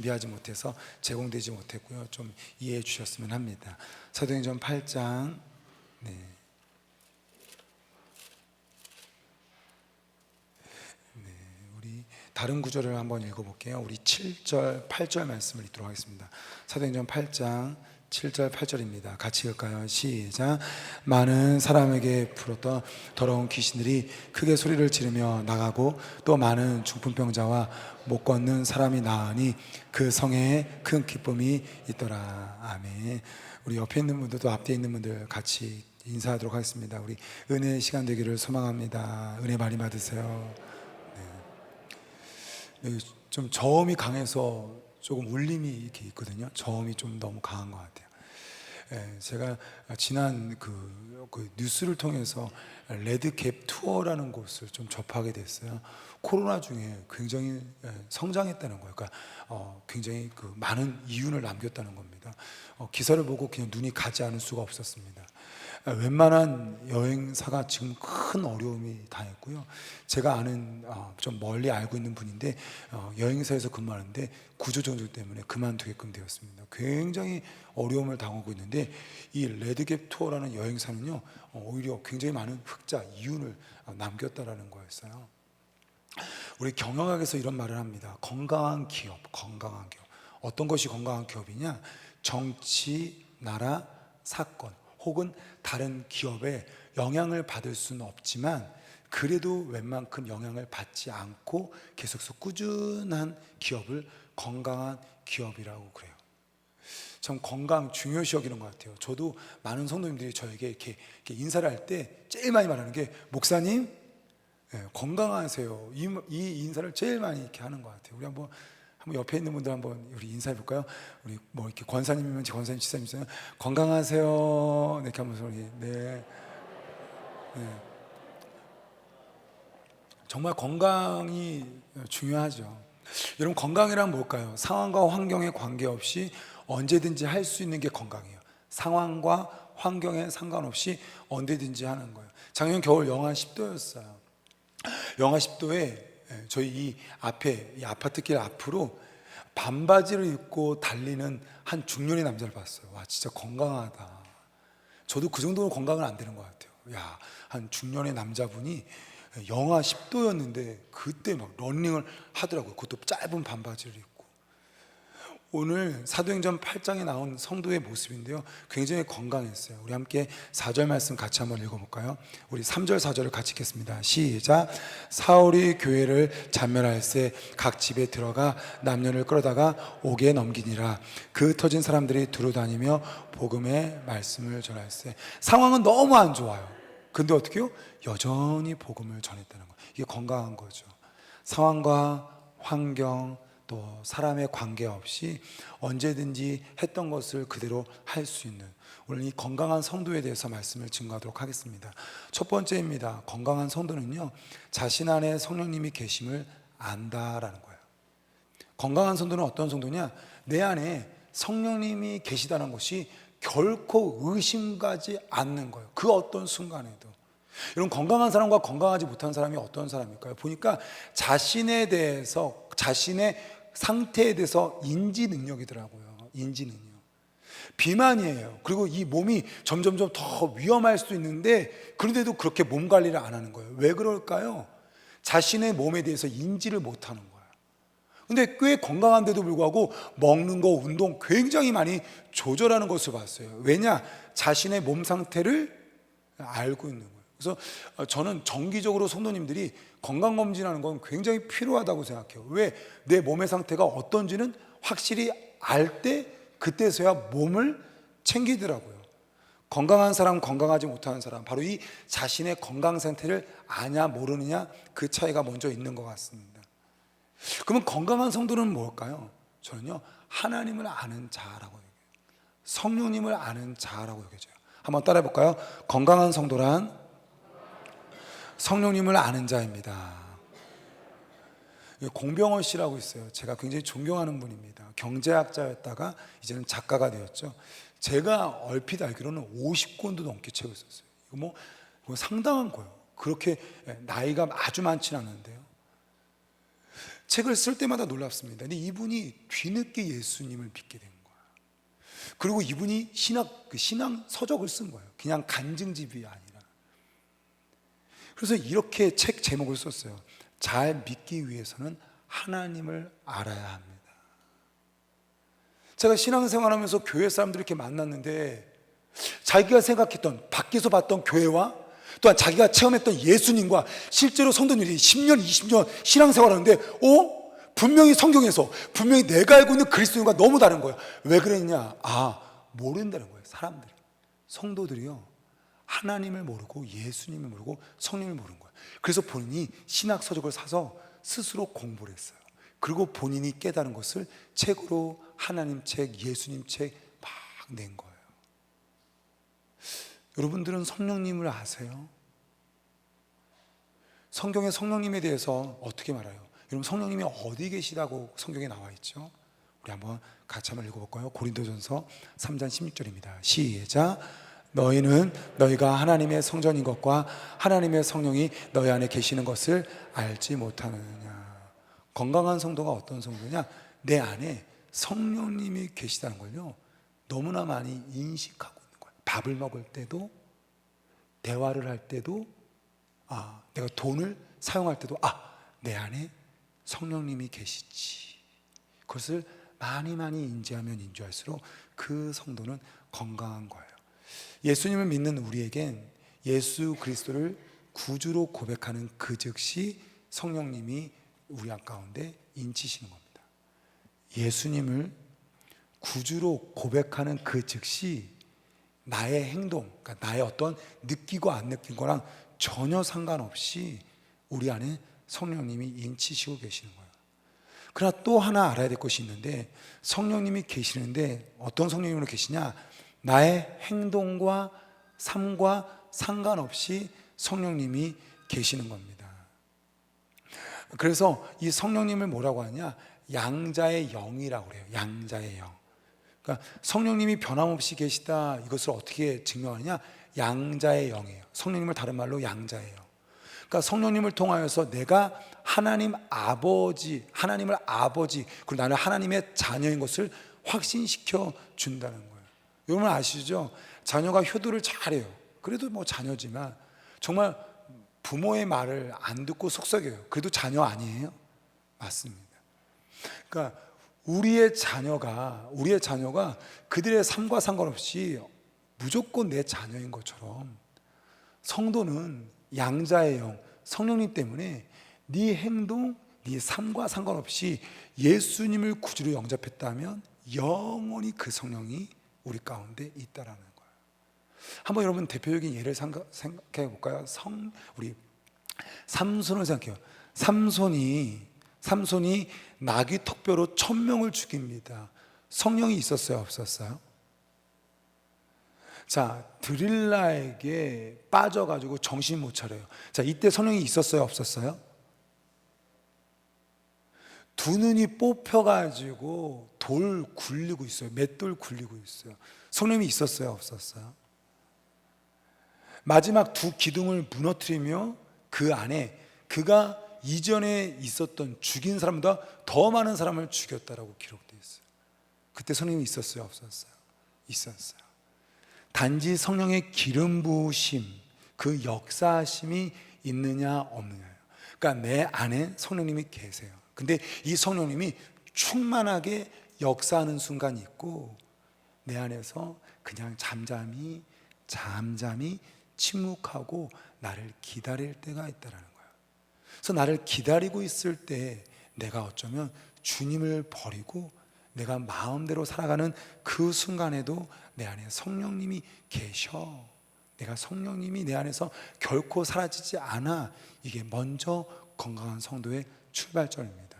준비하지 못해서 제공되지 못했고요. 좀 이해해 주셨으면 합니다. 사도행전 8장 우리 다른 구절을 한번 읽어볼게요. 우리 7절, 8절 말씀을 읽도록 하겠습니다. 사도행전 8장 7절, 8절입니다. 같이 읽을까요? 시작. 많은 사람에게 풀었던 더러운 귀신들이 크게 소리를 지르며 나가고 또 많은 중풍병자와 못 걷는 사람이 나으니 그 성에 큰 기쁨이 있더라. 아멘. 우리 옆에 있는 분들도 앞에 있는 분들 같이 인사하도록 하겠습니다. 우리 은혜의 시간 되기를 소망합니다. 은혜 많이 받으세요. 좀 저음이 강해서 조금 울림이 이렇게 있거든요. 저음이 좀 너무 강한 것 같아요. 제가 지난 그 뉴스를 통해서 레드캡 투어라는 곳을 좀 접하게 됐어요. 코로나 중에 굉장히 성장했다는 거예요. 그러니까 굉장히 그 많은 이윤을 남겼다는 겁니다. 기사를 보고 그냥 눈이 가지 않을 수가 없었습니다. 웬만한 여행사가 지금 큰 어려움이 당했고요. 제가 아는 좀 멀리 알고 있는 분인데 여행사에서 근무하는데 구조조정 때문에 그만두게끔 되었습니다. 굉장히 어려움을 당하고 있는데 이 레드캡 투어라는 여행사는요 오히려 굉장히 많은 흑자 이윤을 남겼다라는 거였어요. 우리 경영학에서 이런 말을 합니다. 건강한 기업, 건강한 기업. 어떤 것이 건강한 기업이냐? 정치, 나라, 사건 혹은 다른 기업에 영향을 받을 수는 없지만 그래도 웬만큼 영향을 받지 않고 계속해서 꾸준한 기업을 건강한 기업이라고 그래요. 참 건강 중요시 여기는 것 같아요. 저도 많은 성도님들이 저에게 이렇게 인사를 할 때 제일 많이 말하는 게 목사님 건강하세요. 이 인사를 제일 많이 이렇게 하는 것 같아요. 우리 한번 옆에 있는 분들 한번 우리 인사해 볼까요? 우리 뭐 이렇게 권사님이면 권사님, 지사님 있어요. 건강하세요. 이렇게 하면서 우리 네. 정말 건강이 중요하죠. 여러분 건강이란 뭘까요? 상황과 환경에 관계없이 언제든지 할 수 있는 게 건강이에요. 상황과 환경에 상관없이 언제든지 하는 거예요. 작년 겨울 영하 10도였어요. 영하 10도에 저희 이 앞에 이 아파트길 앞으로 반바지를 입고 달리는 한 중년의 남자를 봤어요. 와 진짜 건강하다. 저도 그 정도로 건강은 안 되는 것 같아요. 야, 한 중년의 남자분이 영하 10도였는데 그때 막 러닝을 하더라고요. 그것도 짧은 반바지를 입고. 오늘 사도행전 8장에 나온 성도의 모습인데요 굉장히 건강했어요. 우리 함께 4절 말씀 같이 한번 읽어볼까요? 우리 3절 4절을 같이 읽겠습니다. 시작. 사울이 교회를 잔멸할새 각 집에 들어가 남녀를 끌어다가 옥에 넘기니라. 그 터진 사람들이 두루다니며 복음의 말씀을 전할새. 상황은 너무 안 좋아요. 근데 어떻게 해요? 여전히 복음을 전했다는 거예요. 이게 건강한 거죠. 상황과 환경 또 사람의 관계없이 언제든지 했던 것을 그대로 할 수 있는 오늘 이 건강한 성도에 대해서 말씀을 증거하도록 하겠습니다. 첫 번째입니다. 건강한 성도는요 자신 안에 성령님이 계심을 안다라는 거예요. 건강한 성도는 어떤 성도냐? 내 안에 성령님이 계시다는 것이 결코 의심가지 않는 거예요. 그 어떤 순간에도. 여러분 건강한 사람과 건강하지 못한 사람이 어떤 사람일까요? 보니까 자신에 대해서 자신의 상태에 대해서 인지 능력이더라고요. 인지 능력. 비만이에요. 그리고 이 몸이 점점점 더 위험할 수도 있는데 그런데도 그렇게 몸 관리를 안 하는 거예요. 왜 그럴까요? 자신의 몸에 대해서 인지를 못하는 거예요. 근데 꽤 건강한데도 불구하고 먹는 거, 운동 굉장히 많이 조절하는 것을 봤어요. 왜냐? 자신의 몸 상태를 알고 있는 거예요. 그래서 저는 정기적으로 성도님들이 건강검진하는 건 굉장히 필요하다고 생각해요. 왜? 내 몸의 상태가 어떤지는 확실히 알 때 그때서야 몸을 챙기더라고요. 건강한 사람, 건강하지 못하는 사람, 바로 이 자신의 건강 상태를 아냐 모르느냐 그 차이가 먼저 있는 것 같습니다. 그러면 건강한 성도는 뭘까요? 저는요 하나님을 아는 자라고 얘기해요. 성령님을 아는 자라고 얘기해요. 한번 따라해 볼까요? 건강한 성도란 성령님을 아는 자입니다. 공병원 씨라고 있어요. 제가 굉장히 존경하는 분입니다. 경제학자였다가 이제는 작가가 되었죠. 제가 얼핏 알기로는 50권도 넘게 책을 썼어요. 이거 상당한 거예요. 그렇게 나이가 아주 많지는 않은데요. 책을 쓸 때마다 놀랍습니다. 근데 이분이 뒤늦게 예수님을 믿게 된 거예요. 그리고 이분이 신앙 서적을 쓴 거예요. 그냥 간증집이 아니라. 그래서 이렇게 책 제목을 썼어요. 잘 믿기 위해서는 하나님을 알아야 합니다. 제가 신앙생활하면서 교회 사람들 이렇게 만났는데 자기가 생각했던, 밖에서 봤던 교회와 또한 자기가 체험했던 예수님과 실제로 성도들이 10년, 20년 신앙생활하는데 분명히 성경에서 분명히 내가 알고 있는 그리스도인과 너무 다른 거예요. 왜 그랬냐? 모른다는 거예요. 사람들이, 성도들이요, 하나님을 모르고 예수님을 모르고 성령을 모르는 거예요. 그래서 본인이 신학 서적을 사서 스스로 공부를 했어요. 그리고 본인이 깨달은 것을 책으로 하나님 책, 예수님 책 막 낸 거예요. 여러분들은 성령님을 아세요? 성경에 성령님에 대해서 어떻게 말해요? 여러분, 성령님이 어디 계시다고 성경에 나와 있죠? 우리 한번 같이 한번 읽어볼까요? 고린도전서 3장 16절입니다. 시작. 너희는 너희가 하나님의 성전인 것과 하나님의 성령이 너희 안에 계시는 것을 알지 못하느냐. 건강한 성도가 어떤 성도냐? 내 안에 성령님이 계시다는 걸요, 너무나 많이 인식하고 있는 거예요. 밥을 먹을 때도, 대화를 할 때도, 내가 돈을 사용할 때도 내 안에 성령님이 계시지. 그것을 많이 인지하면 인지할수록 그 성도는 건강한 거예요. 예수님을 믿는 우리에겐 예수 그리스도를 구주로 고백하는 그 즉시 성령님이 우리 가운데 인치시는 겁니다. 예수님을 구주로 고백하는 그 즉시 나의 행동, 그러니까 나의 어떤 느끼고 안 느낀 거랑 전혀 상관없이 우리 안에 성령님이 인치시고 계시는 거예요. 그러나 또 하나 알아야 될 것이 있는데, 성령님이 계시는데 어떤 성령님으로 계시냐? 나의 행동과 삶과 상관없이 성령님이 계시는 겁니다. 그래서 이 성령님을 뭐라고 하냐? 양자의 영이라고 그래요. 양자의 영. 그러니까 성령님이 변함없이 계시다, 이것을 어떻게 증명하느냐? 양자의 영이에요. 성령님을 다른 말로 양자의 영. 그러니까 성령님을 통하여서 내가 하나님을 아버지, 그리고 나는 하나님의 자녀인 것을 확신시켜 준다는 거예요. 여러분 아시죠? 자녀가 효도를 잘해요. 그래도 자녀지만 정말 부모의 말을 안 듣고 속썩여요. 그래도 자녀 아니에요? 맞습니다. 그러니까 우리의 자녀가 그들의 삶과 상관없이 무조건 내 자녀인 것처럼, 성도는 양자의 영, 성령님 때문에 네 행동, 네 삶과 상관없이 예수님을 구주로 영접했다면 영원히 그 성령이 우리 가운데 있다라는 거예요. 한번 여러분 대표적인 예를 생각해 볼까요? 우리 삼손을 생각해요. 삼손이 나귀 턱뼈로 1000명을 죽입니다. 성령이 있었어요, 없었어요? 자, 드릴라에게 빠져가지고 정신 못 차려요. 자, 이때 성령이 있었어요, 없었어요? 두 눈이 뽑혀가지고 돌 굴리고 있어요. 맷돌 굴리고 있어요. 성령이 있었어요, 없었어요? 마지막 두 기둥을 무너뜨리며 그 안에 그가 이전에 있었던 죽인 사람보다 더 많은 사람을 죽였다라고 기록되어 있어요. 그때 성령이 있었어요, 없었어요? 있었어요. 단지 성령의 기름 부으심, 그 역사하심이 있느냐 없느냐예요. 그러니까 내 안에 성령님이 계세요. 근데 이 성령님이 충만하게 역사하는 순간이 있고, 내 안에서 그냥 잠잠히 침묵하고 나를 기다릴 때가 있다라는 거예요. 그래서 나를 기다리고 있을 때 내가 어쩌면 주님을 버리고 내가 마음대로 살아가는 그 순간에도 내 안에 성령님이 계셔. 내가 성령님이 내 안에서 결코 사라지지 않아. 이게 먼저 건강한 성도의 출발점입니다.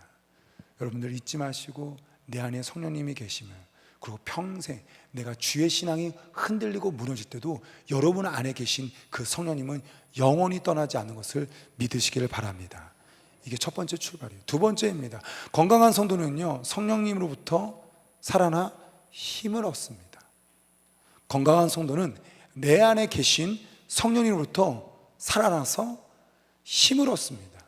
여러분들 잊지 마시고, 내 안에 성령님이 계시면, 그리고 평생 내가 주의 신앙이 흔들리고 무너질 때도 여러분 안에 계신 그 성령님은 영원히 떠나지 않는 것을 믿으시기를 바랍니다. 이게 첫 번째 출발이에요. 두 번째입니다. 건강한 성도는요, 성령님으로부터 살아나 힘을 얻습니다. 건강한 성도는 내 안에 계신 성령님으로부터 살아나서 힘을 얻습니다.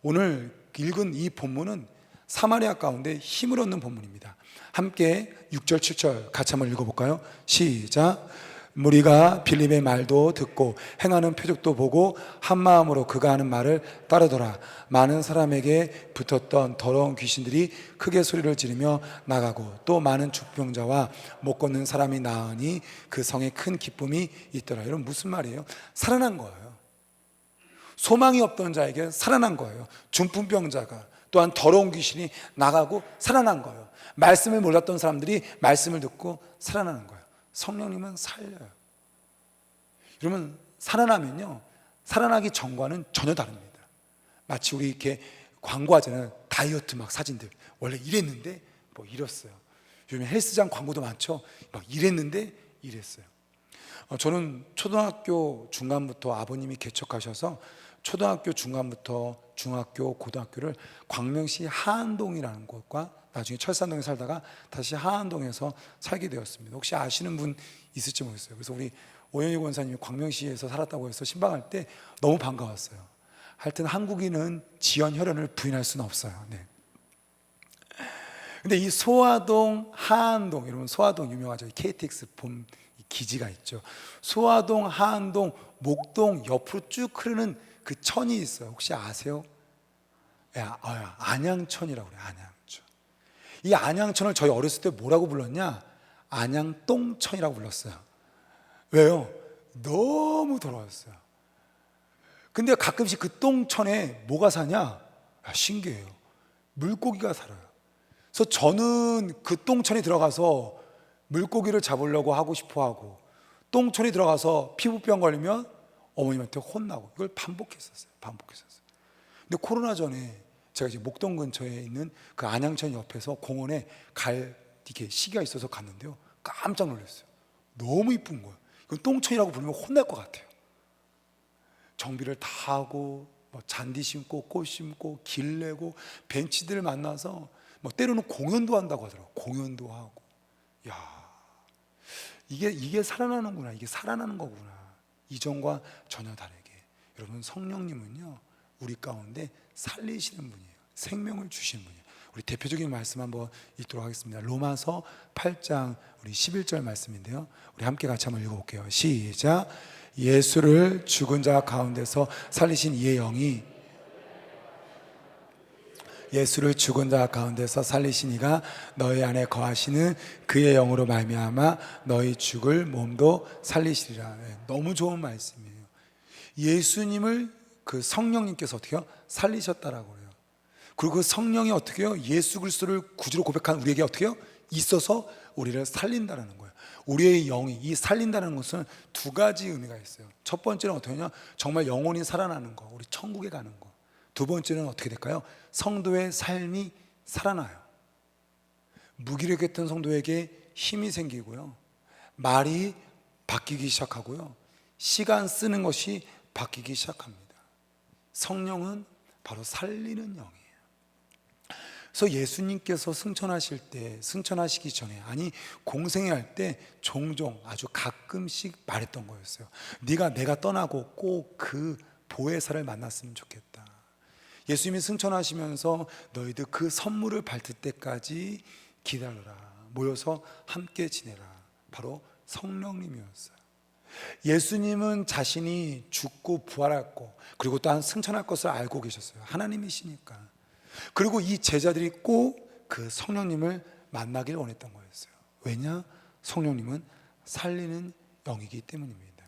오늘 읽은 이 본문은 사마리아 가운데 힘을 얻는 본문입니다. 함께 6절 7절 같이 한번 읽어볼까요? 시작. 무리가 빌립의 말도 듣고 행하는 표적도 보고 한마음으로 그가 하는 말을 따르더라. 많은 사람에게 붙었던 더러운 귀신들이 크게 소리를 지르며 나가고 또 많은 죽병자와 못 걷는 사람이 나으니 그 성에 큰 기쁨이 있더라. 여러분, 무슨 말이에요? 살아난 거예요. 소망이 없던 자에게 살아난 거예요. 중풍병자가, 또한 더러운 귀신이 나가고 살아난 거예요. 말씀을 몰랐던 사람들이 말씀을 듣고 살아나는 거예요. 성령님은 살려요. 여러분, 살아나면요, 살아나기 전과는 전혀 다릅니다. 마치 우리 이렇게 광고하잖아요. 다이어트 막 사진들. 원래 이랬는데 뭐 이랬어요. 요즘 헬스장 광고도 많죠. 막 이랬는데 이랬어요. 저는 초등학교 중간부터 아버님이 개척하셔서 초등학교 중간부터 중학교, 고등학교를 광명시 하안동이라는 곳과 나중에 철산동에 살다가 다시 하안동에서 살게 되었습니다. 혹시 아시는 분 있을지 모르겠어요. 그래서 우리 오영희 권사님이 광명시에서 살았다고 해서 신방할 때 너무 반가웠어요. 하여튼 한국인은 지연 혈연을 부인할 수는 없어요. 네. 근데 이 소화동, 하안동, 여러분 소화동 유명하죠. KTX 본 기지가 있죠. 소화동, 하안동, 목동 옆으로 쭉 흐르는 그 천이 있어요. 혹시 아세요? 안양천이라고 그래요. 안양천. 이 안양천을 저희 어렸을 때 뭐라고 불렀냐? 안양똥천이라고 불렀어요. 왜요? 너무 더러웠어요. 근데 가끔씩 그 똥천에 뭐가 사냐? 신기해요. 물고기가 살아요. 그래서 저는 그 똥천에 들어가서 물고기를 잡으려고 하고 싶어 하고, 똥천에 들어가서 피부병 걸리면 어머님한테 혼나고, 이걸 반복했었어요. 근데 코로나 전에 제가 이제 목동 근처에 있는 그 안양천 옆에서 공원에 이렇게 시기가 있어서 갔는데요, 깜짝 놀랐어요. 너무 이쁜 거예요. 이건 똥천이라고 부르면 혼날 것 같아요. 정비를 다 하고 뭐 잔디 심고 꽃 심고 길 내고 벤치들 만나서 뭐 때로는 공연도 한다고 하더라고요. 공연도 하고. 야, 이게 살아나는구나. 이게 살아나는 거구나. 이전과 전혀 다르게. 여러분, 성령님은요, 우리 가운데 살리시는 분이에요. 생명을 주시는 분이에요. 우리 대표적인 말씀 한번 읽도록 하겠습니다. 로마서 8장 우리 11절 말씀인데요, 우리 함께 같이 한번 읽어볼게요. 시작. 예수를 죽은 자 가운데서 살리신 이의 영이, 예수를 죽은 자 가운데서 살리신 이가 너희 안에 거하시는 그의 영으로 말미암아 너희 죽을 몸도 살리시리라. 너무 좋은 말씀이에요. 예수님을 그 성령님께서 어떻게 해요? 살리셨다라고 해요. 그리고 그 성령이 어떻게 해요? 예수 그리스도를 구주로 고백한 우리에게 어떻게 해요? 있어서 우리를 살린다라는 거예요. 우리의 영이, 이 살린다는 것은 두 가지 의미가 있어요. 첫 번째는 어떻게 하냐? 정말 영혼이 살아나는 거, 우리 천국에 가는 거. 두 번째는 어떻게 될까요? 성도의 삶이 살아나요. 무기력했던 성도에게 힘이 생기고요, 말이 바뀌기 시작하고요, 시간 쓰는 것이 바뀌기 시작합니다. 성령은 바로 살리는 영이에요. 그래서 예수님께서 승천하시기 전에, 아니 공생애할 때 종종 아주 가끔씩 말했던 거였어요. 내가 떠나고 꼭 그 보혜사를 만났으면 좋겠다. 예수님이 승천하시면서 너희들 그 선물을 받을 때까지 기다려라. 모여서 함께 지내라. 바로 성령님이었어요. 예수님은 자신이 죽고 부활했고 그리고 또한 승천할 것을 알고 계셨어요. 하나님이시니까. 그리고 이 제자들이 꼭 그 성령님을 만나길 원했던 거였어요. 왜냐? 성령님은 살리는 영이기 때문입니다.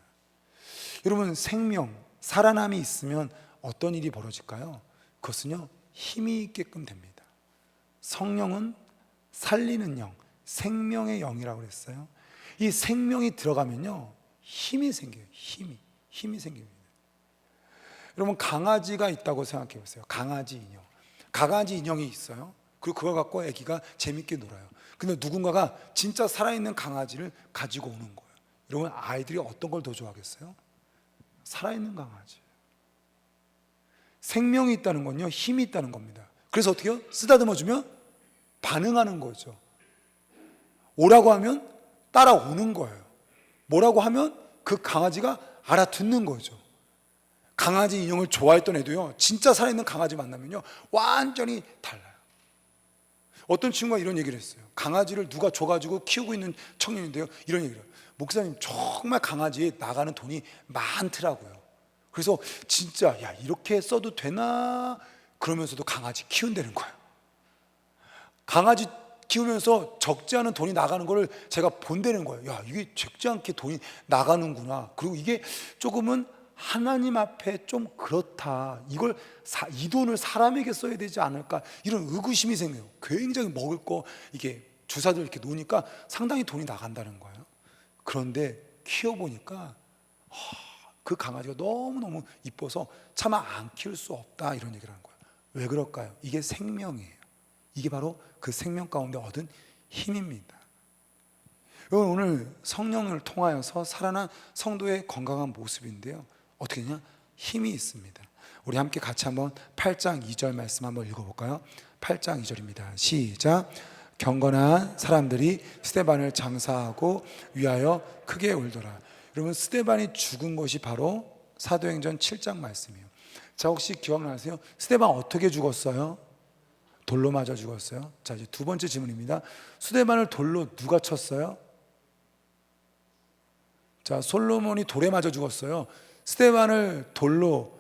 여러분, 생명, 살아남이 있으면 어떤 일이 벌어질까요? 그것은요, 힘이 있게끔 됩니다. 성령은 살리는 영, 생명의 영이라고 그랬어요. 이 생명이 들어가면요, 힘이 생겨요. 힘이 생깁니다. 여러분, 강아지가 있다고 생각해 보세요. 강아지 인형이 있어요. 그리고 그걸 갖고 아기가 재밌게 놀아요. 근데 누군가가 진짜 살아있는 강아지를 가지고 오는 거예요. 여러분, 아이들이 어떤 걸 더 좋아하겠어요? 살아있는 강아지. 생명이 있다는 건요, 힘이 있다는 겁니다. 그래서 어떻게 해요? 쓰다듬어주면 반응하는 거죠. 오라고 하면 따라오는 거예요. 뭐라고 하면 그 강아지가 알아듣는 거죠. 강아지 인형을 좋아했던 애도요, 진짜 살아있는 강아지 만나면요 완전히 달라요. 어떤 친구가 이런 얘기를 했어요. 강아지를 누가 줘가지고 키우고 있는 청년인데요, 이런 얘기를 해요. 목사님, 정말 강아지에 나가는 돈이 많더라고요. 그래서 진짜 야, 이렇게 써도 되나 그러면서도 강아지 키운다는 거예요. 강아지 키우면서 적지 않은 돈이 나가는 걸 제가 본다는 거예요. 야, 이게 적지 않게 돈이 나가는구나. 그리고 이게 조금은 하나님 앞에 좀 그렇다. 이 돈을 사람에게 써야 되지 않을까? 이런 의구심이 생겨요. 굉장히 먹을 거 이게 주사들 이렇게 놓으니까 상당히 돈이 나간다는 거예요. 그런데 키워보니까 그 강아지가 너무너무 이뻐서 차마 안 키울 수 없다, 이런 얘기를 하는 거예요. 왜 그럴까요? 이게 생명이에요. 이게 바로 그 생명 가운데 얻은 힘입니다. 여러분, 오늘 성령을 통하여서 살아난 성도의 건강한 모습인데요, 어떻게 되냐? 힘이 있습니다. 우리 함께 같이 한번 8장 2절 말씀 한번 읽어볼까요? 8장 2절입니다. 시작. 경건한 사람들이 스데반을 장사하고 위하여 크게 울더라. 여러분, 스데반이 죽은 것이 바로 사도행전 7장 말씀이에요. 자, 혹시 기억나세요? 스데반 어떻게 죽었어요? 돌로 맞아 죽었어요. 자, 이제 두 번째 질문입니다. 스데반을 돌로 누가 쳤어요? 자, 솔로몬이 돌에 맞아 죽었어요. 스데반을 돌로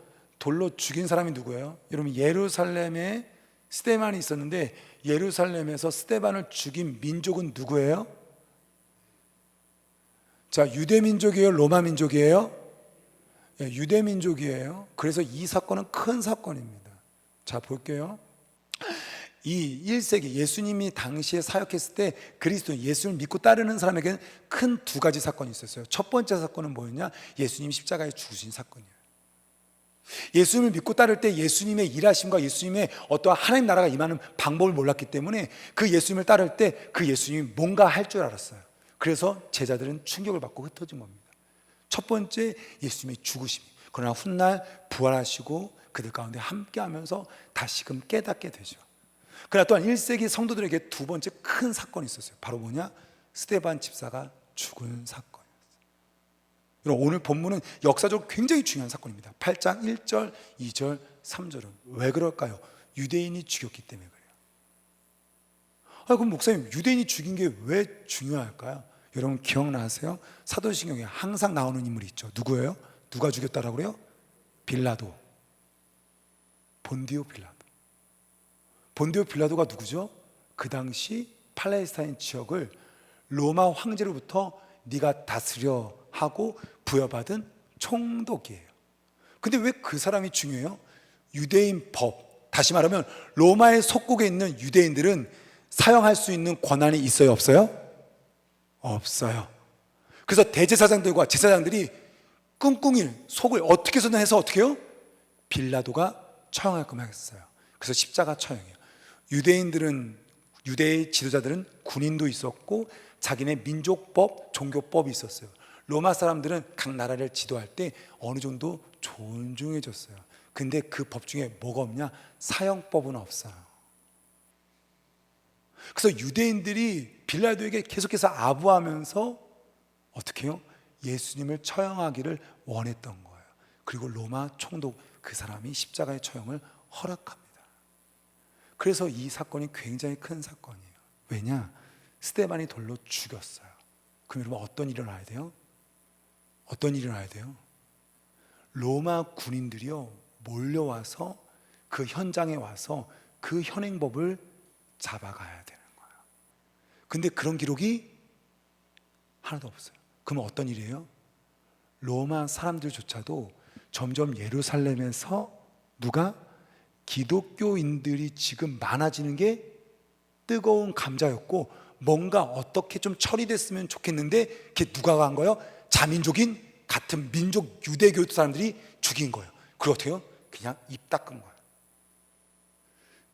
죽인 사람이 누구예요? 여러분, 예루살렘에 스데반이 있었는데 예루살렘에서 스데반을 죽인 민족은 누구예요? 자, 유대 민족이에요? 로마 민족이에요? 예, 유대 민족이에요. 그래서 이 사건은 큰 사건입니다. 자, 볼게요. 이 1세기 예수님이 당시에 사역했을 때 그리스도 예수를 믿고 따르는 사람에게는 큰 두 가지 사건이 있었어요. 첫 번째 사건은 뭐였냐? 예수님 십자가에 죽으신 사건이에요. 예수님을 믿고 따를 때 예수님의 일하심과 예수님의 어떠한 하나님 나라가 임하는 방법을 몰랐기 때문에 그 예수님을 따를 때 그 예수님이 뭔가 할 줄 알았어요. 그래서 제자들은 충격을 받고 흩어진 겁니다. 첫 번째, 예수님의 죽으심. 그러나 훗날 부활하시고 그들 가운데 함께하면서 다시금 깨닫게 되죠. 그러나 또한 1세기 성도들에게 두 번째 큰 사건이 있었어요. 바로 뭐냐? 스데반 집사가 죽은 사건이었어요. 여러분, 오늘 본문은 역사적으로 굉장히 중요한 사건입니다. 8장 1절, 2절, 3절은 왜 그럴까요? 유대인이 죽였기 때문에 그래요. 그럼 목사님, 유대인이 죽인 게 왜 중요할까요? 여러분 기억나세요? 사도신경에 항상 나오는 인물이 있죠. 누구예요? 누가 죽였다라고 그래요? 빌라도. 본디오 빌라도. 본디오 빌라도가 누구죠? 그 당시 팔레스타인 지역을 로마 황제로부터 네가 다스려 하고 부여받은 총독이에요. 근데 왜 그 사람이 중요해요? 유대인 법, 다시 말하면 로마의 속국에 있는 유대인들은 사용할 수 있는 권한이 있어요, 없어요? 없어요. 그래서 대제사장들과 제사장들이 꿍꿍이 속을 어떻게 해서든 해서 어떻게 해요? 빌라도가 처형할 것만 했어요. 그래서 십자가 처형이에요. 유대의 지도자들은 군인도 있었고 자기네 민족법, 종교법이 있었어요. 로마 사람들은 각 나라를 지도할 때 어느 정도 존중해줬어요. 근데 그 법 중에 뭐가 없냐? 사형법은 없어요. 그래서 유대인들이 빌라도에게 계속해서 아부하면서 어떻게 해요? 예수님을 처형하기를 원했던 거예요. 그리고 로마 총독 그 사람이 십자가의 처형을 허락합니다. 그래서 이 사건이 굉장히 큰 사건이에요. 왜냐? 스데반이 돌로 죽였어요. 그럼 여러분 어떤 일이 일어나야 돼요? 어떤 일이 일어나야 돼요? 로마 군인들이요 몰려와서 그 현장에 와서 그 현행법을 잡아가야 되는 거예요. 근데 그런 기록이 하나도 없어요. 그러면 어떤 일이에요? 로마 사람들조차도 점점 예루살렘에서 누가? 기독교인들이 지금 많아지는 게 뜨거운 감자였고 뭔가 어떻게 좀 처리됐으면 좋겠는데 그게 누가 간 거예요? 자민족인 같은 민족 유대교 사람들이 죽인 거예요. 그리고 어떻게 해요? 그냥 입 닦은 거예요.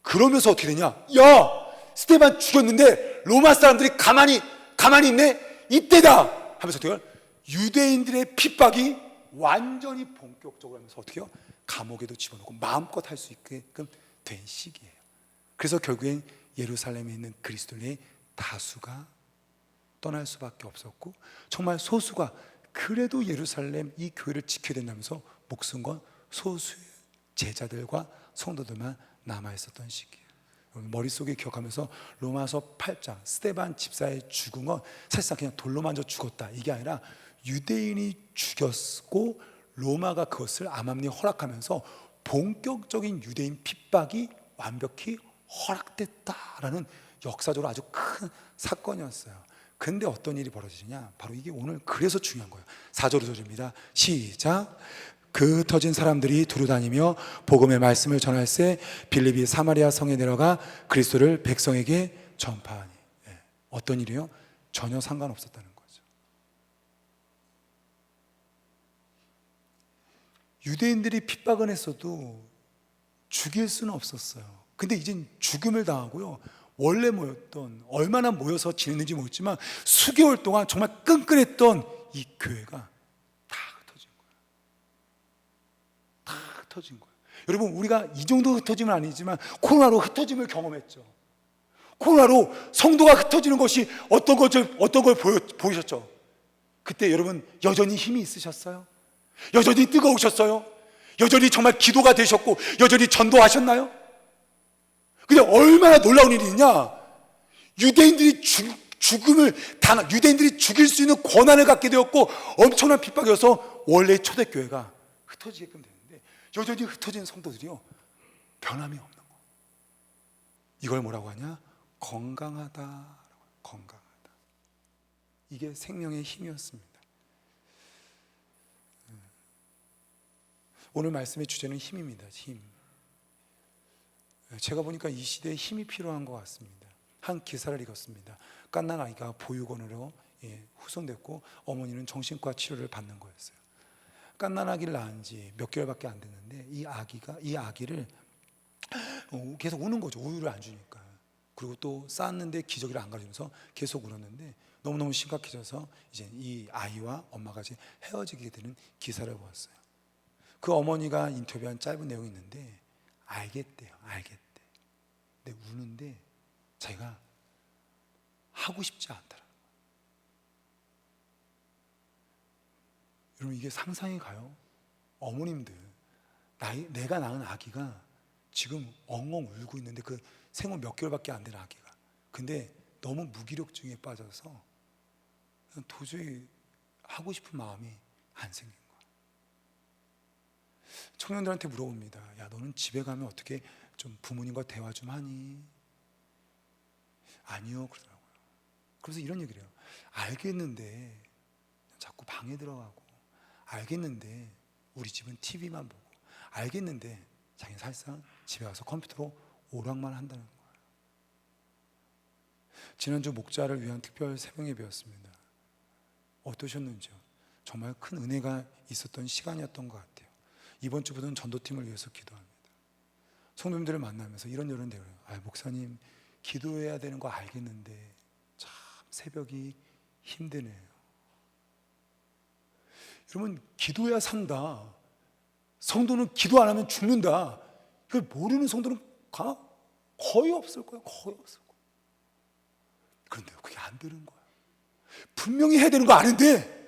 그러면서 어떻게 되냐? 야! 스데반 죽였는데 로마 사람들이 가만히 있네? 이때다! 하면서 어떻게 해요? 유대인들의 핍박이 완전히 본격적으로 하면서 어떻게 해요? 감옥에도 집어넣고 마음껏 할 수 있게끔 된 시기예요. 그래서 결국엔 예루살렘에 있는 그리스도인의 다수가 떠날 수밖에 없었고 정말 소수가 그래도 예루살렘 이 교회를 지켜야 된다면서 목숨 건 소수의 제자들과 성도들만 남아있었던 시기예요. 머릿속에 기억하면서 로마서 8장 스데반 집사의 죽음은 사실상 그냥 돌로 만져 죽었다 이게 아니라 유대인이 죽였고 로마가 그것을 암암리에 허락하면서 본격적인 유대인 핍박이 완벽히 허락됐다라는 역사적으로 아주 큰 사건이었어요. 근데 어떤 일이 벌어지냐, 바로 이게 오늘 그래서 중요한 거예요. 4절 5절입니다 시작. 그 흩어진 사람들이 두루다니며 복음의 말씀을 전할새 빌립이 사마리아 성에 내려가 그리스도를 백성에게 전파하니. 어떤 일이요? 전혀 상관없었다는 거죠. 유대인들이 핍박은 했어도 죽일 수는 없었어요. 근데 이젠 죽음을 당하고요, 원래 모였던, 얼마나 모여서 지냈는지 모르겠지만 수개월 동안 정말 끈끈했던 이 교회가 다 흩어진 거예요. 다 흩어진 거예요. 여러분, 우리가 이 정도 흩어짐은 아니지만 코로나로 흩어짐을 경험했죠. 코로나로 성도가 흩어지는 것이 어떤 걸 보이셨죠? 그때 여러분 여전히 힘이 있으셨어요? 여전히 뜨거우셨어요? 여전히 정말 기도가 되셨고 여전히 전도하셨나요? 근데 얼마나 놀라운 일이 있냐? 유대인들이 유대인들이 죽일 수 있는 권한을 갖게 되었고 엄청난 핍박이어서 원래 초대교회가 흩어지게끔 되는데 여전히 흩어진 성도들이요, 변함이 없는 거. 이걸 뭐라고 하냐? 건강하다. 건강하다. 이게 생명의 힘이었습니다. 오늘 말씀의 주제는 힘입니다. 힘. 제가 보니까 이 시대에 힘이 필요한 것 같습니다. 한 기사를 읽었습니다. 갓난 아이가 보육원으로 후송됐고 어머니는 정신과 치료를 받는 거였어요. 갓난 아기를 낳은 지 몇 개월밖에 안 됐는데 이 아기를 계속 우는 거죠. 우유를 안 주니까. 그리고 또 쌌는데 기저귀를 안 가려면서 계속 울었는데 너무너무 심각해져서 이제 이 아이와 엄마가 이제 헤어지게 되는 기사를 보았어요. 그 어머니가 인터뷰한 짧은 내용이 있는데 알겠대. 근데 우는데 자기가 하고 싶지 않다라는 거예요. 여러분, 이게 상상이 가요? 어머님들, 내가 낳은 아기가 지금 엉엉 울고 있는데 그 생후 몇 개월밖에 안 된 아기가, 근데 너무 무기력증에 빠져서 도저히 하고 싶은 마음이 안 생긴 거예요. 청년들한테 물어봅니다. 야, 너는 집에 가면 어떻게 좀 부모님과 대화 좀 하니? 아니요, 그러더라고요. 그래서 이런 얘기를 해요. 알겠는데 자꾸 방에 들어가고, 알겠는데 우리 집은 TV만 보고, 알겠는데 자기는 사실상 집에 가서 컴퓨터로 오락만 한다는 거예요. 지난주 목자를 위한 특별 새벽 예배였습니다. 어떠셨는지요? 정말 큰 은혜가 있었던 시간이었던 것 같아요. 이번 주부터는 전도팀을 위해서 기도합니다. 성도님들을 만나면서 이런 대로요. 목사님, 기도해야 되는 거 알겠는데 참 새벽이 힘드네요. 여러분, 기도해야 산다. 성도는 기도 안 하면 죽는다. 이걸 모르는 성도는 거의 없을 거예요. 거의 없을 거예요. 그런데 그게 안 되는 거예요. 분명히 해야 되는 거 아는데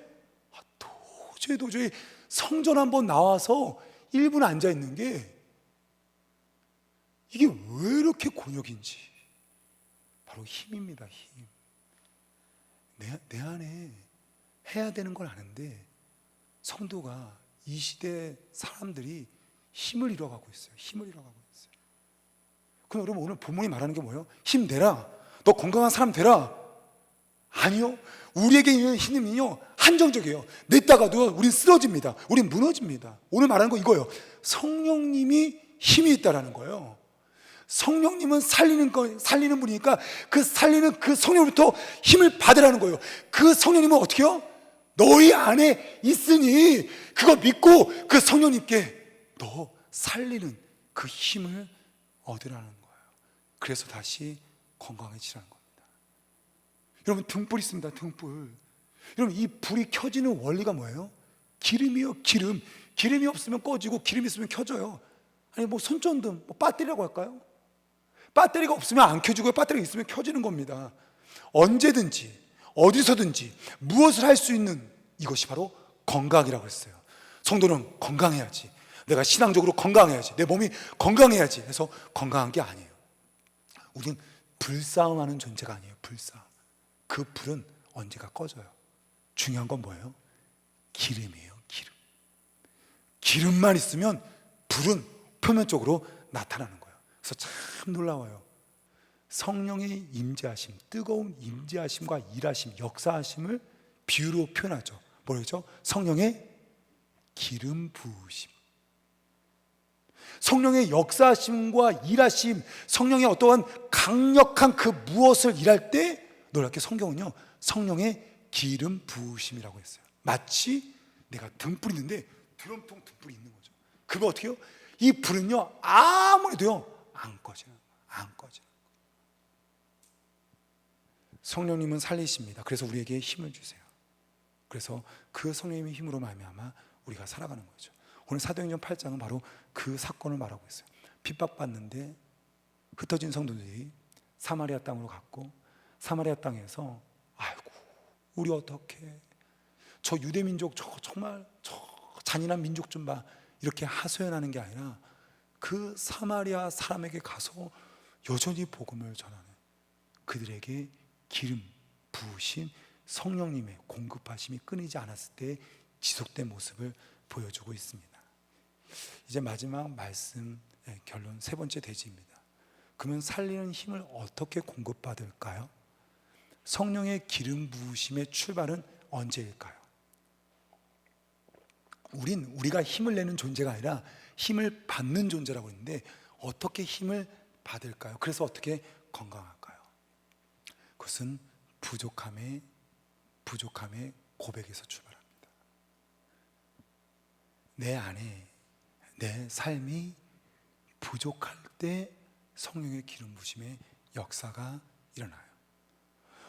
도저히 성전 한번 나와서 1분 앉아 있는 게 이게 왜 이렇게 곤욕인지. 바로 힘입니다. 힘. 내 안에 해야 되는 걸 아는데 성도가, 이 시대 사람들이 힘을 잃어가고 있어요. 힘을 잃어가고 있어요. 그럼 여러분, 오늘 본문이 말하는 게 뭐예요? 힘내라. 너 건강한 사람 되라. 아니요. 우리에게 있는 힘은요 한정적이에요. 냈다가도 우린 쓰러집니다. 우린 무너집니다. 오늘 말하는 거 이거예요. 성령님이 힘이 있다라는 거예요. 성령님은 살리는 분이니까 그 살리는 그 성령으로부터 힘을 받으라는 거예요. 그 성령님은 어떻게 해요? 너희 안에 있으니 그거 믿고 그 성령님께 너 살리는 그 힘을 얻으라는 거예요. 그래서 다시 건강해지라는 겁니다. 여러분, 등불 있습니다. 등불. 여러분, 이 불이 켜지는 원리가 뭐예요? 기름이요. 기름이 없으면 꺼지고 기름이 있으면 켜져요. 아니 뭐 손전등, 배터리라고 할까요? 배터리가 없으면 안 켜지고요, 배터리가 있으면 켜지는 겁니다. 언제든지 어디서든지 무엇을 할 수 있는 이것이 바로 건강이라고 했어요. 성도는 건강해야지. 내가 신앙적으로 건강해야지, 내 몸이 건강해야지 해서 건강한 게 아니에요. 우리는 불싸움하는 존재가 아니에요. 불싸움. 그 불은 언제가 꺼져요. 중요한 건 뭐예요? 기름이에요. 기름. 기름만 있으면 불은 표면적으로 나타나는 거예요. 그래서 참 놀라워요. 성령의 임재하심, 뜨거운 임재하심과 일하심, 역사하심을 비유로 표현하죠. 뭐죠? 성령의 기름 부으심. 성령의 역사하심과 일하심, 성령의 어떠한 강력한 그 무엇을 일할 때 놀랍게 성경은요, 성령의 기름 부으심이라고 했어요. 마치 내가 등불이 있는데 드럼통 등불이 있는 거죠. 그거 어떻게 해요? 이 불은요, 아무래도요 안 꺼져요. 안 꺼져요. 성령님은 살리십니다. 그래서 우리에게 힘을 주세요. 그래서 그 성령님의 힘으로 말미암아 우리가 살아가는 거죠. 오늘 사도행전 8장은 바로 그 사건을 말하고 있어요. 핍박받는데 흩어진 성도들이 사마리아 땅으로 갔고, 사마리아 땅에서 아이고 우리 어떻게 저 유대민족 정말 저 잔인한 민족 좀 봐, 이렇게 하소연하는 게 아니라 그 사마리아 사람에게 가서 여전히 복음을 전하는, 그들에게 기름 부으신 성령님의 공급하심이 끊이지 않았을 때 지속된 모습을 보여주고 있습니다. 이제 마지막 말씀, 결론 세 번째 대지입니다. 그러면 살리는 힘을 어떻게 공급받을까요? 성령의 기름 부으심의 출발은 언제일까요? 우리가 힘을 내는 존재가 아니라 힘을 받는 존재라고 했는데 어떻게 힘을 받을까요? 그래서 어떻게 건강할까요? 그것은 부족함의 고백에서 출발합니다. 내 안에 내 삶이 부족할 때 성령의 기름 부으심의 역사가 일어나요.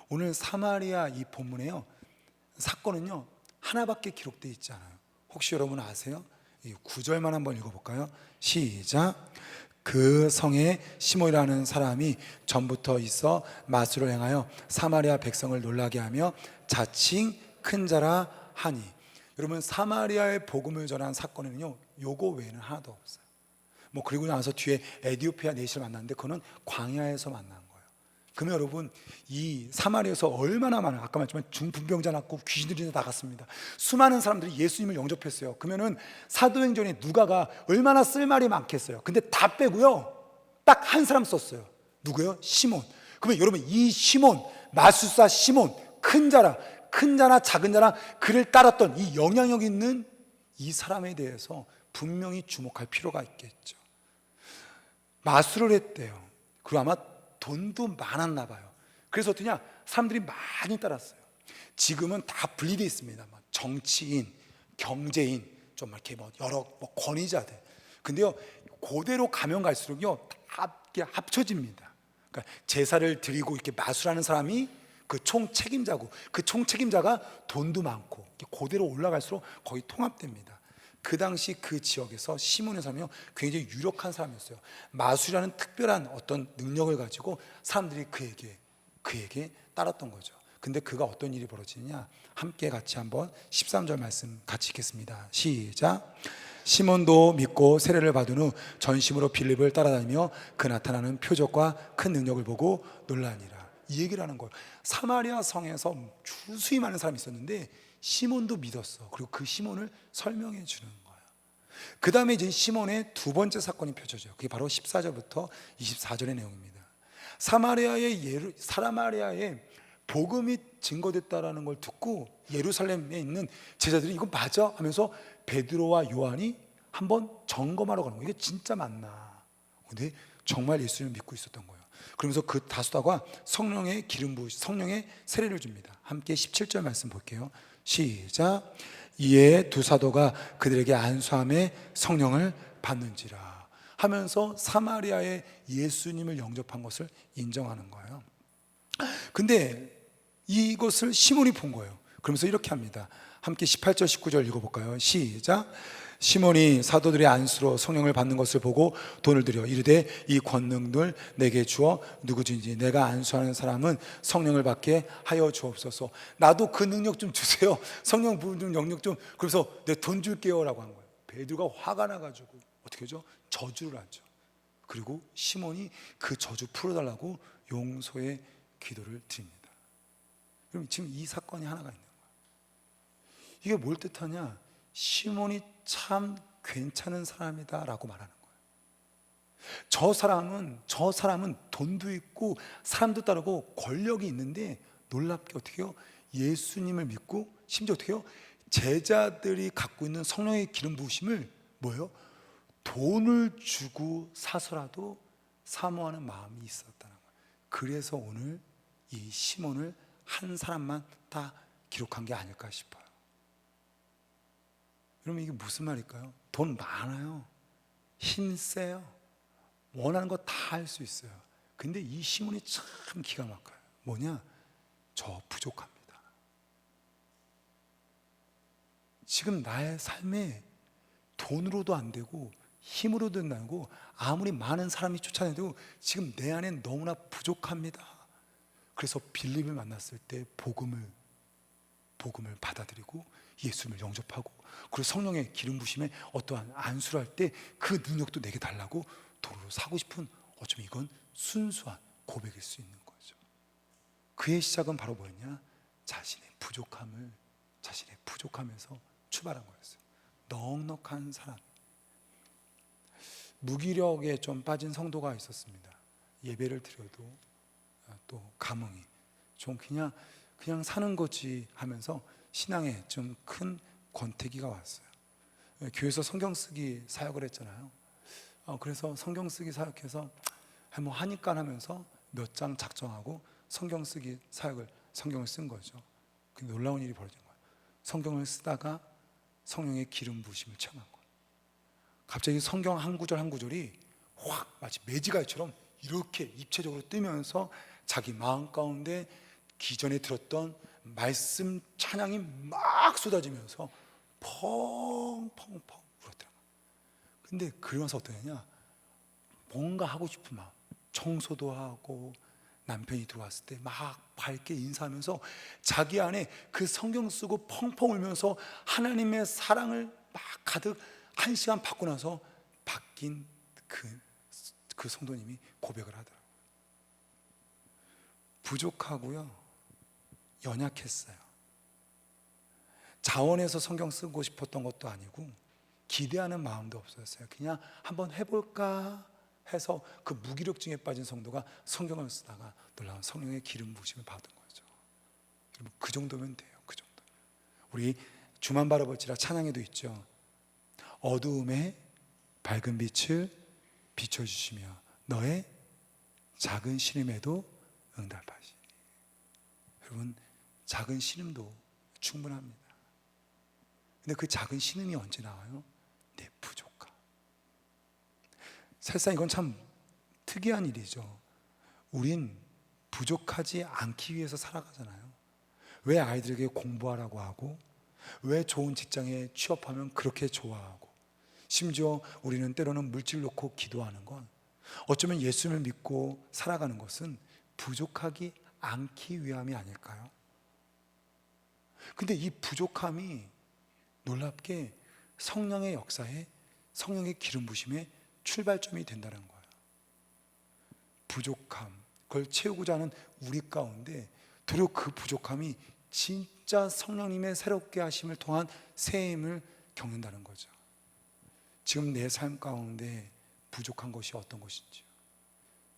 오늘 사마리아 이 본문에요, 사건은요 하나밖에 기록되어 있지 않아요. 혹시 여러분 아세요? 이 9절만 한번 읽어볼까요? 시작. 그 성에 시몬이라는 사람이 전부터 있어 마술을 행하여 사마리아 백성을 놀라게 하며 자칭 큰 자라 하니. 여러분, 사마리아의 복음을 전한 사건에는요 요거 외에는 하나도 없어요. 그리고 나서 뒤에 에디오피아 내시를 만났는데 그거는 광야에서 만난 거예요. 그러면 여러분, 이 사마리아에서 얼마나 많은, 아까 말했지만 중풍병자 낫고 귀신들이 나갔습니다. 수많은 사람들이 예수님을 영접했어요. 그러면은 사도행전에 누가가 얼마나 쓸 말이 많겠어요. 근데 다 빼고요 딱 한 사람 썼어요. 누구요? 시몬. 그러면 여러분, 이 시몬, 마술사 시몬, 큰 자나 작은 자나 그를 따랐던 이 영향력 있는 이 사람에 대해서 분명히 주목할 필요가 있겠죠. 마술을 했대요. 그리고 아마 돈도 많았나 봐요. 그래서 어떠냐, 사람들이 많이 따랐어요. 지금은 다 분리되어 있습니다. 정치인, 경제인, 좀 이렇게 여러 권위자들. 근데요, 고대로 가면 갈수록요 다 이렇게 합쳐집니다. 그러니까 제사를 드리고 이렇게 마술하는 사람이 그 총책임자고, 그 총책임자가 돈도 많고, 고대로 올라갈수록 거의 통합됩니다. 그 당시 그 지역에서 시몬의 사람이요 굉장히 유력한 사람이었어요. 마술이라는 특별한 어떤 능력을 가지고 사람들이 그에게 따랐던 거죠. 근데 그가 어떤 일이 벌어지느냐, 함께 같이 한번 13절 말씀 같이 읽겠습니다. 시작. 시몬도 믿고 세례를 받은 후 전심으로 빌립을 따라다니며 그 나타나는 표적과 큰 능력을 보고 놀라니라. 이 얘기를 하는 거예요. 사마리아 성에서 주수히 많은 사람이 있었는데 시몬도 믿었어. 그리고 그 시몬을 설명해 주는 거예요. 그 다음에 이제 시몬의 두 번째 사건이 펼쳐져요. 그게 바로 14절부터 24절의 내용입니다. 사마리아에 복음이 증거됐다라는 걸 듣고 예루살렘에 있는 제자들이 이거 맞아? 하면서 베드로와 요한이 한번 점검하러 가는 거예요. 이게 진짜 맞나? 근데 정말 예수님을 믿고 있었던 거예요. 그러면서 그 다수다가 성령의 기름 부으시, 성령의 세례를 줍니다. 함께 17절 말씀 볼게요. 시작. 이에 두 사도가 그들에게 안수함에 성령을 받는지라 하면서 사마리아에 예수님을 영접한 것을 인정하는 거예요. 근데 이것을 시몬이 본 거예요. 그러면서 이렇게 합니다. 함께 18절 19절 읽어볼까요? 시작. 시몬이 사도들의 안수로 성령을 받는 것을 보고 돈을 들여 이르되 이 권능을 내게 주어 누구든지 내가 안수하는 사람은 성령을 받게 하여 주옵소서. 나도 그 능력 좀 주세요. 성령 부은 영역 좀. 그래서 내 돈 줄게요 라고 한 거예요. 베드로가 화가 나가지고 어떻게 하죠? 저주를 하죠. 그리고 시몬이 그 저주 풀어달라고 용서의 기도를 드립니다. 그럼 지금 이 사건이 하나가 있는 거예요. 이게 뭘 뜻하냐? 시몬이 참 괜찮은 사람이다 라고 말하는 거예요. 저 사람은 돈도 있고 사람도 따르고 권력이 있는데 놀랍게 어떻게 해요? 예수님을 믿고 심지어 어떻게 해요? 제자들이 갖고 있는 성령의 기름 부으심을 뭐예요? 돈을 주고 사서라도 사모하는 마음이 있었다는 거예요. 그래서 오늘 이 시몬을 한 사람만 다 기록한 게 아닐까 싶어요. 여러분, 이게 무슨 말일까요? 돈 많아요. 힘 세요. 원하는 거 다 할 수 있어요. 근데 이 시몬이 참 기가 막혀요. 뭐냐? 저 부족합니다. 지금 나의 삶에 돈으로도 안 되고 힘으로도 안 되고 아무리 많은 사람이 쫓아내도 지금 내 안에 너무나 부족합니다. 그래서 빌립을 만났을 때 복음을 받아들이고 예수님을 영접하고, 그리고 성령의 기름 부심에 어떠한 안수를 할 때 그 능력도 내게 달라고 도로를 사고 싶은, 어쩌면 이건 순수한 고백일 수 있는 거죠. 그의 시작은 바로 뭐였냐? 자신의 부족함에서 출발한 거였어요. 넉넉한 사람, 무기력에 좀 빠진 성도가 있었습니다. 예배를 드려도 또 감흥이 좀 그냥 사는 거지 하면서 신앙에 좀 큰 권태기가 왔어요. 교회에서 성경 쓰기 사역을 했잖아요. 그래서 성경 쓰기 사역해서 뭐 하니까 하면서 몇 장 작정하고 성경 쓰기 사역을 성경을 쓴 거죠. 근데 놀라운 일이 벌어진 거예요. 성경을 쓰다가 성령의 기름 부으심을 체험한 거예요. 갑자기 성경 한 구절 한 구절이 확 마치 매지가이처럼 이렇게 입체적으로 뜨면서 자기 마음 가운데 기존에 들었던 말씀 찬양이 막 쏟아지면서 펑펑펑 울었더라고요. 근데 그러면서 어떠냐? 뭔가 하고 싶은 마음, 청소도 하고 남편이 들어왔을 때 막 밝게 인사하면서 자기 안에 그 성경 쓰고 펑펑 울면서 하나님의 사랑을 막 가득 한 시간 받고 나서 바뀐 그 성도님이 고백을 하더라고요. 부족하고요, 연약했어요. 자원해서 성경 쓰고 싶었던 것도 아니고 기대하는 마음도 없었어요. 그냥 한번 해볼까 해서 그 무기력증에 빠진 성도가 성경을 쓰다가 놀라운 성령의 기름 부으심을 받은 거죠. 여러분, 그 정도면 돼요. 그 정도. 우리 주만 바라볼지라 찬양에도 있죠. 어두움에 밝은 빛을 비춰주시며 너의 작은 신음에도 응답하시니. 여러분, 작은 신음도 충분합니다. 근데 그 작은 신음이 언제 나와요? 내 부족함. 사실상 이건 참 특이한 일이죠. 우린 부족하지 않기 위해서 살아가잖아요. 왜 아이들에게 공부하라고 하고, 왜 좋은 직장에 취업하면 그렇게 좋아하고, 심지어 우리는 때로는 물질 놓고 기도하는 건, 어쩌면 예수님을 믿고 살아가는 것은 부족하기 않기 위함이 아닐까요? 근데 이 부족함이 놀랍게 성령의 역사에, 성령의 기름 부심의 출발점이 된다는 거예요. 부족함, 그걸 채우고자 하는 우리 가운데 도리어 그 부족함이 진짜 성령님의 새롭게 하심을 통한 새 힘을 겪는다는 거죠. 지금 내 삶 가운데 부족한 것이 어떤 것인지요.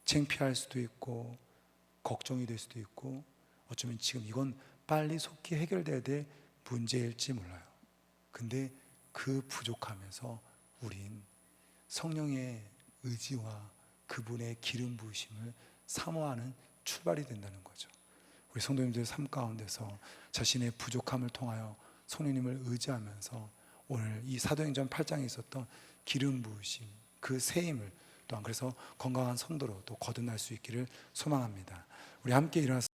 창피할 수도 있고 걱정이 될 수도 있고, 어쩌면 지금 이건 빨리 속히 해결돼야 될 문제일지 몰라요. 근데 그 부족함에서 우린 성령의 의지와 그분의 기름 부으심을 사모하는 출발이 된다는 거죠. 우리 성도님들 삶 가운데서 자신의 부족함을 통하여 성령님을 의지하면서 오늘 이 사도행전 8장에 있었던 기름 부으심, 그 새 힘을 또한 그래서 건강한 성도로 또 거듭날 수 있기를 소망합니다. 우리 함께 일어나서